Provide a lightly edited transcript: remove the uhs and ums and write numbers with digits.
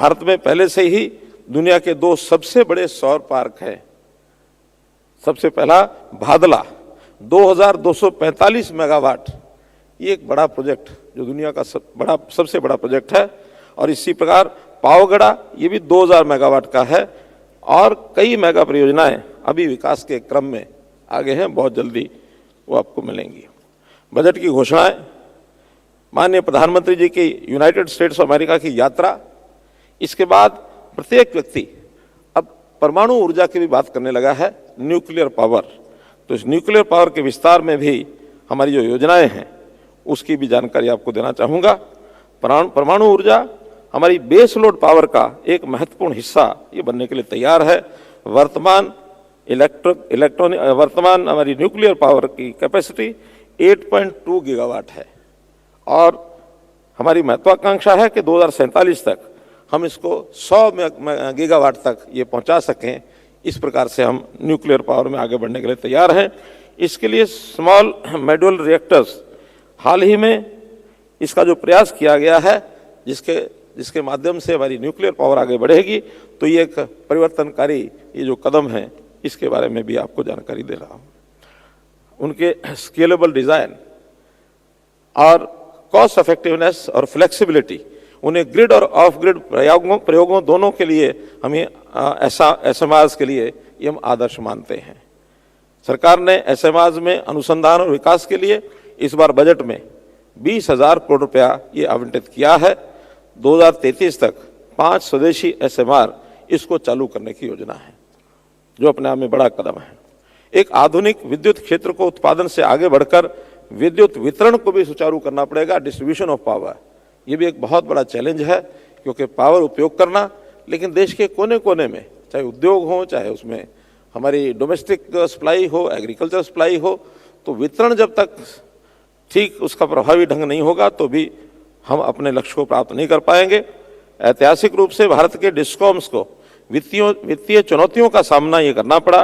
भारत में पहले से ही दुनिया के 2 सबसे बड़े सौर पार्क हैं। सबसे पहला भादला 2245 मेगावाट, ये एक बड़ा प्रोजेक्ट जो दुनिया का सबसे बड़ा प्रोजेक्ट है। और इसी प्रकार पावगढ़ा, ये भी 2000 मेगावाट का है। और कई मेगा परियोजनाएं अभी विकास के क्रम में आगे हैं, बहुत जल्दी वो आपको मिलेंगी। बजट की घोषणाएं, माननीय प्रधानमंत्री जी की यूनाइटेड स्टेट्स ऑफ अमेरिका की यात्रा, इसके बाद प्रत्येक व्यक्ति अब परमाणु ऊर्जा की भी बात करने लगा है, न्यूक्लियर पावर। तो इस न्यूक्लियर पावर के विस्तार में भी हमारी जो योजनाएं हैं उसकी भी जानकारी आपको देना चाहूँगा। परमाणु ऊर्जा हमारी बेस लोड पावर का एक महत्वपूर्ण हिस्सा ये बनने के लिए तैयार है। वर्तमान हमारी न्यूक्लियर पावर की कैपेसिटी 8.2 गीगावाट है और हमारी महत्वाकांक्षा है कि 2047 तक हम इसको 100 गीगावाट तक ये पहुंचा सकें। इस प्रकार से हम न्यूक्लियर पावर में आगे बढ़ने के लिए तैयार हैं। इसके लिए स्मॉल मॉड्यूलर रिएक्टर्स, हाल ही में इसका जो प्रयास किया गया है, जिसके माध्यम से हमारी न्यूक्लियर पावर आगे बढ़ेगी, तो ये एक परिवर्तनकारी ये जो कदम है, इसके बारे में भी आपको जानकारी दे रहा हूँ। उनके स्केलेबल डिज़ाइन और कॉस्ट इफेक्टिवनेस और फ्लेक्सिबिलिटी, उन्हें ग्रिड और ऑफ ग्रिड प्रयोगों दोनों के लिए हमें एसएमआरस के लिए ये हम आदर्श मानते हैं। सरकार ने एसएमआरस में अनुसंधान और विकास के लिए इस बार बजट में 20,000 करोड़ रुपया ये आवंटित किया है। 2033 तक 5 स्वदेशी एसएमआर इसको चालू करने की योजना है, जो अपने आप में बड़ा कदम है। एक आधुनिक विद्युत क्षेत्र को उत्पादन से आगे बढ़कर विद्युत वितरण को भी सुचारू करना पड़ेगा। डिस्ट्रीब्यूशन ऑफ पावर, ये भी एक बहुत बड़ा चैलेंज है, क्योंकि पावर उपयोग करना, लेकिन देश के कोने कोने में, चाहे उद्योग हो, चाहे उसमें हमारी डोमेस्टिक सप्लाई हो, एग्रीकल्चर सप्लाई हो, तो वितरण जब तक ठीक उसका प्रभावी ढंग नहीं होगा तो भी हम अपने लक्ष्य को प्राप्त नहीं कर पाएंगे। ऐतिहासिक रूप से भारत के डिस्कॉम्स को वित्तीय चुनौतियों का सामना ये करना पड़ा।